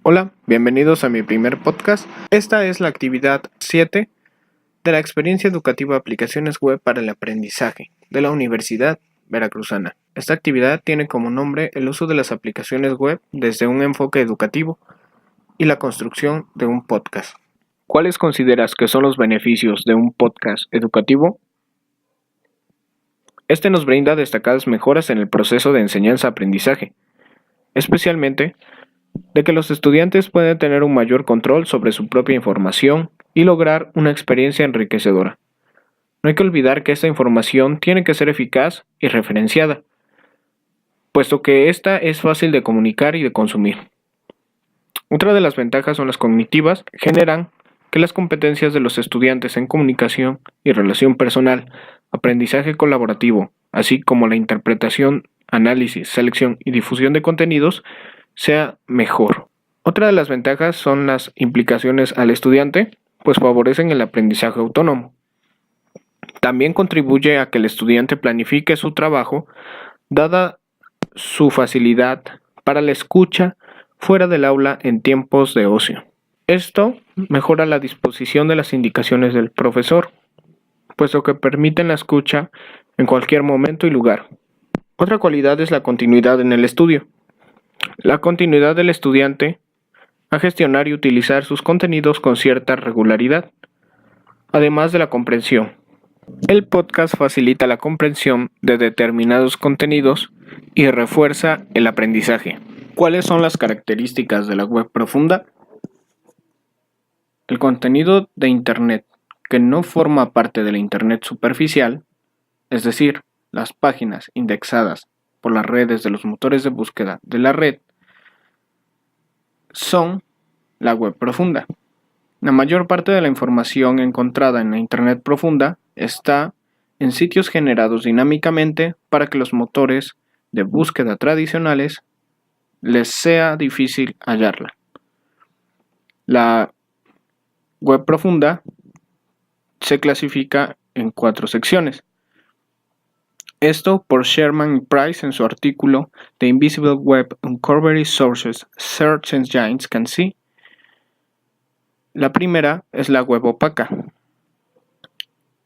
Hola, bienvenidos a mi primer podcast. Esta es la actividad 7 de la experiencia educativa Aplicaciones Web para el Aprendizaje de la Universidad Veracruzana. Esta actividad tiene como nombre el uso de las aplicaciones web desde un enfoque educativo y la construcción de un podcast. ¿Cuáles consideras que son los beneficios de un podcast educativo? Este nos brinda destacadas mejoras en el proceso de enseñanza-aprendizaje, especialmente de que los estudiantes pueden tener un mayor control sobre su propia información y lograr una experiencia enriquecedora. No hay que olvidar que esta información tiene que ser eficaz y referenciada, puesto que esta es fácil de comunicar y de consumir. Otra de las ventajas son las cognitivas, generan que las competencias de los estudiantes en comunicación y relación personal, aprendizaje colaborativo, así como la interpretación, análisis, selección y difusión de contenidos, sea mejor. Otra de las ventajas son las implicaciones al estudiante, pues favorecen el aprendizaje autónomo. También contribuye a que el estudiante planifique su trabajo, dada su facilidad para la escucha fuera del aula en tiempos de ocio. Esto mejora la disposición de las indicaciones del profesor, puesto que permiten la escucha en cualquier momento y lugar. Otra cualidad es la continuidad en el estudio. La continuidad del estudiante a gestionar y utilizar sus contenidos con cierta regularidad, además de la comprensión. El podcast facilita la comprensión de determinados contenidos y refuerza el aprendizaje. ¿Cuáles son las características de la web profunda? El contenido de Internet que no forma parte de la Internet superficial, es decir, las páginas indexadas por las redes de los motores de búsqueda de la red, son la web profunda. La mayor parte de la información encontrada en la Internet profunda está en sitios generados dinámicamente para que los motores de búsqueda tradicionales les sea difícil hallarla. La web profunda se clasifica en 4 secciones. Esto por Sherman y Price en su artículo The Invisible Web Uncovered Sources Search Engines Can See. La primera es la web opaca.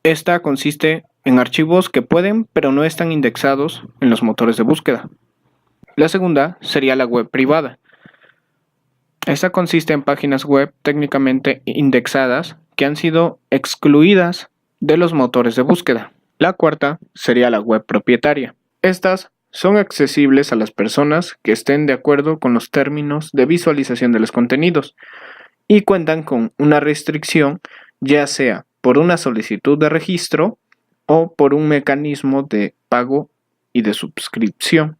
Esta consiste en archivos que pueden pero no están indexados en los motores de búsqueda. La segunda sería la web privada. Esta consiste en páginas web técnicamente indexadas que han sido excluidas de los motores de búsqueda. La cuarta sería la web propietaria. Estas son accesibles a las personas que estén de acuerdo con los términos de visualización de los contenidos y cuentan con una restricción, ya sea por una solicitud de registro o por un mecanismo de pago y de suscripción.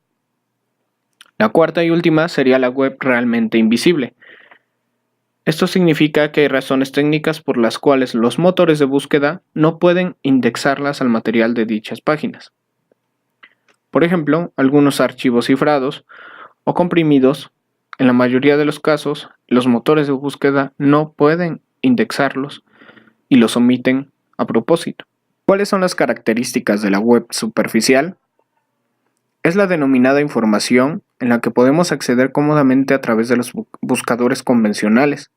La cuarta y última sería la web realmente invisible. Esto significa que hay razones técnicas por las cuales los motores de búsqueda no pueden indexarlas al material de dichas páginas. Por ejemplo, algunos archivos cifrados o comprimidos, en la mayoría de los casos, los motores de búsqueda no pueden indexarlos y los omiten a propósito. ¿Cuáles son las características de la web superficial? Es la denominada información en la que podemos acceder cómodamente a través de los buscadores convencionales,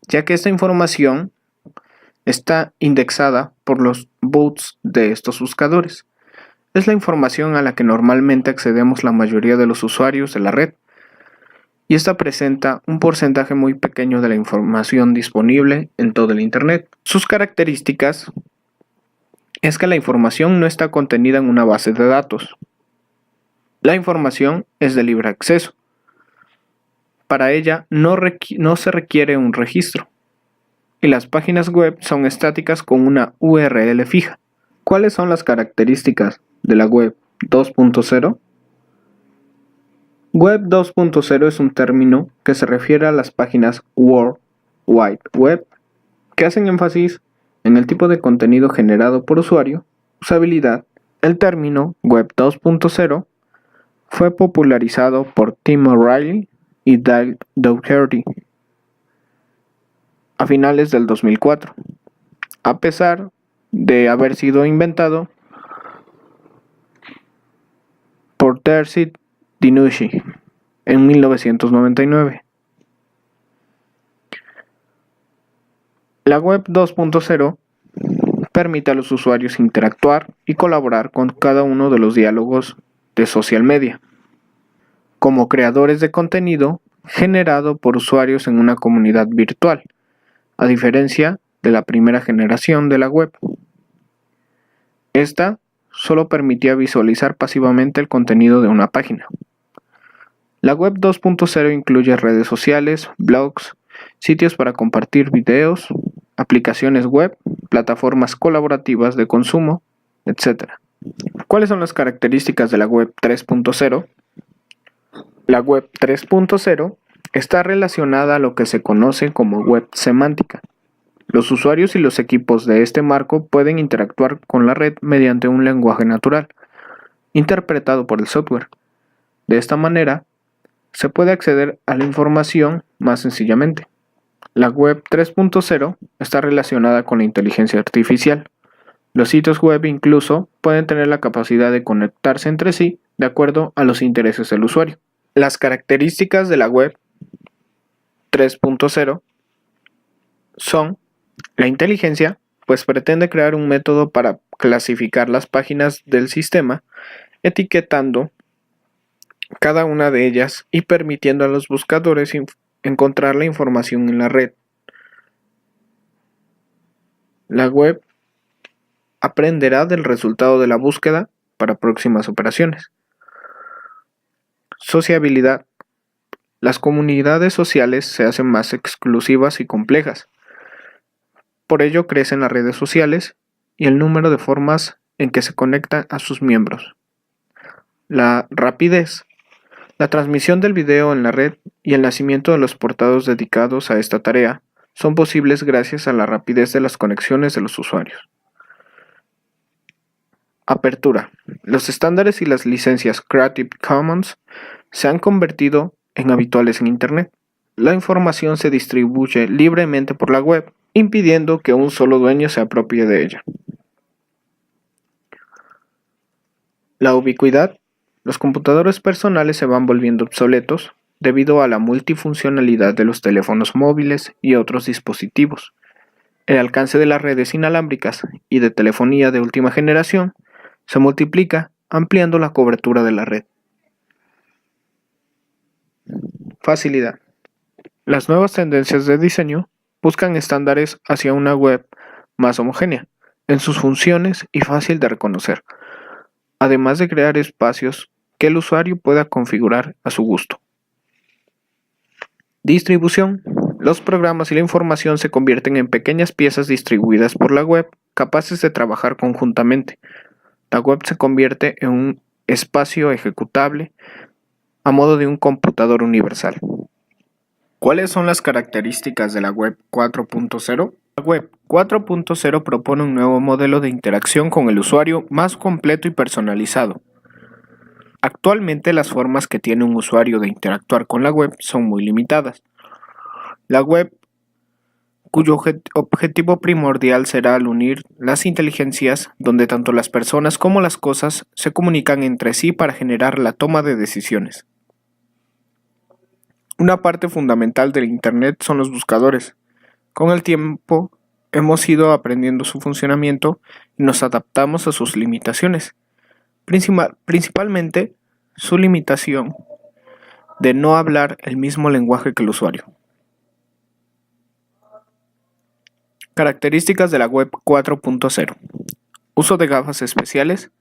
ya que esta información está indexada por los boots de estos buscadores. Es la información a la que normalmente accedemos la mayoría de los usuarios de la red, y esta presenta un porcentaje muy pequeño de la información disponible en todo el Internet. Sus características es que la información no está contenida en una base de datos. La información es de libre acceso. Para ella no se requiere un registro. Y las páginas web son estáticas con una URL fija. ¿Cuáles son las características de la web 2.0? Web 2.0 es un término que se refiere a las páginas World Wide Web que hacen énfasis en el tipo de contenido generado por usuario, usabilidad. El término Web 2.0 fue popularizado por Tim O'Reilly y Dale Dougherty a finales del 2004, a pesar de haber sido inventado por Terzi Dinnucci en 1999. La web 2.0 permite a los usuarios interactuar y colaborar con cada uno de los diálogos de social media, como creadores de contenido generado por usuarios en una comunidad virtual, a diferencia de la primera generación de la web. Esta solo permitía visualizar pasivamente el contenido de una página. La web 2.0 incluye redes sociales, blogs, sitios para compartir videos, aplicaciones web, plataformas colaborativas de consumo, etc. ¿Cuáles son las características de la web 3.0? La web 3.0 está relacionada a lo que se conoce como web semántica. Los usuarios y los equipos de este marco pueden interactuar con la red mediante un lenguaje natural, interpretado por el software. De esta manera, se puede acceder a la información más sencillamente. La web 3.0 está relacionada con la inteligencia artificial. Los sitios web incluso pueden tener la capacidad de conectarse entre sí de acuerdo a los intereses del usuario. Las características de la web 3.0 son la inteligencia, pues pretende crear un método para clasificar las páginas del sistema, etiquetando cada una de ellas y permitiendo a los buscadores encontrar la información en la red. La web aprenderá del resultado de la búsqueda para próximas operaciones. Sociabilidad. Las comunidades sociales se hacen más exclusivas y complejas. Por ello crecen las redes sociales y el número de formas en que se conectan a sus miembros. La rapidez. La transmisión del video en la red y el nacimiento de los portados dedicados a esta tarea son posibles gracias a la rapidez de las conexiones de los usuarios. Apertura. Los estándares y las licencias Creative Commons se han convertido en habituales en Internet. La información se distribuye libremente por la web, impidiendo que un solo dueño se apropie de ella. La ubicuidad. Los computadores personales se van volviendo obsoletos debido a la multifuncionalidad de los teléfonos móviles y otros dispositivos. El alcance de las redes inalámbricas y de telefonía de última generación se multiplica, ampliando la cobertura de la red. Facilidad. Las nuevas tendencias de diseño buscan estándares hacia una web más homogénea en sus funciones y fácil de reconocer, además de crear espacios que el usuario pueda configurar a su gusto. Distribución. Los programas y la información se convierten en pequeñas piezas distribuidas por la web, capaces de trabajar conjuntamente. La web se convierte en un espacio ejecutable a modo de un computador universal. ¿Cuáles son las características de la web 4.0? La web 4.0 propone un nuevo modelo de interacción con el usuario más completo y personalizado. Actualmente las formas que tiene un usuario de interactuar con la web son muy limitadas. La web, cuyo objetivo primordial será al unir las inteligencias donde tanto las personas como las cosas se comunican entre sí para generar la toma de decisiones. Una parte fundamental del Internet son los buscadores. Con el tiempo hemos ido aprendiendo su funcionamiento y nos adaptamos a sus limitaciones. Principalmente su limitación de no hablar el mismo lenguaje que el usuario. Características de la web 4.0. Uso de gafas especiales,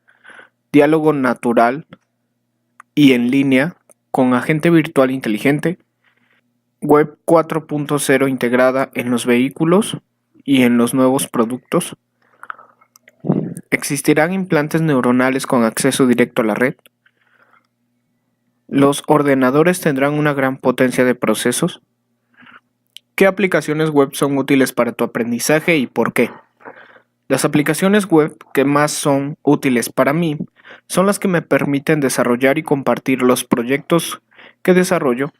diálogo natural y en línea con agente virtual inteligente, web 4.0 integrada en los vehículos y en los nuevos productos. ¿Existirán implantes neuronales con acceso directo a la red? ¿Los ordenadores tendrán una gran potencia de procesos? ¿Qué aplicaciones web son útiles para tu aprendizaje y por qué? Las aplicaciones web que más son útiles para mí son las que me permiten desarrollar y compartir los proyectos que desarrollo,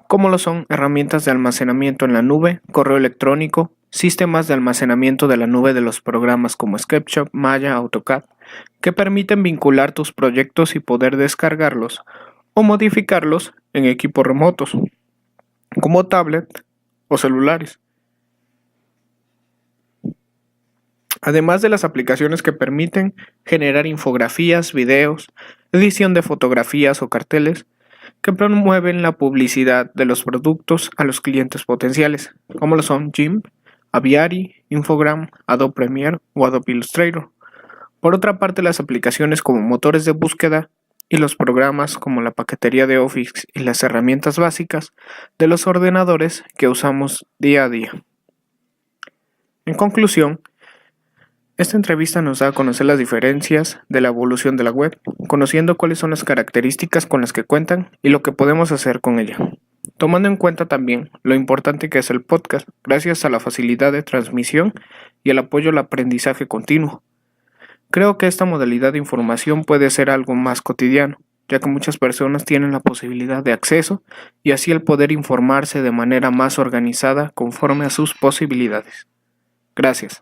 como lo son herramientas de almacenamiento en la nube, correo electrónico, sistemas de almacenamiento de la nube de los programas como SketchUp, Maya, AutoCAD, que permiten vincular tus proyectos y poder descargarlos o modificarlos en equipos remotos, como tablet o celulares. además de las aplicaciones que permiten generar infografías, videos, edición de fotografías o carteles que promueven la publicidad de los productos a los clientes potenciales, como lo son GIMP, Aviary, Infogram, Adobe Premiere o Adobe Illustrator. Por otra parte, las aplicaciones como motores de búsqueda y los programas como la paquetería de Office y las herramientas básicas de los ordenadores que usamos día a día. En conclusión, esta entrevista nos da a conocer las diferencias de la evolución de la web, conociendo cuáles son las características con las que cuentan y lo que podemos hacer con ella, tomando en cuenta también lo importante que es el podcast, gracias a la facilidad de transmisión y el apoyo al aprendizaje continuo. Creo que esta modalidad de información puede ser algo más cotidiano, ya que muchas personas tienen la posibilidad de acceso y así el poder informarse de manera más organizada conforme a sus posibilidades. Gracias.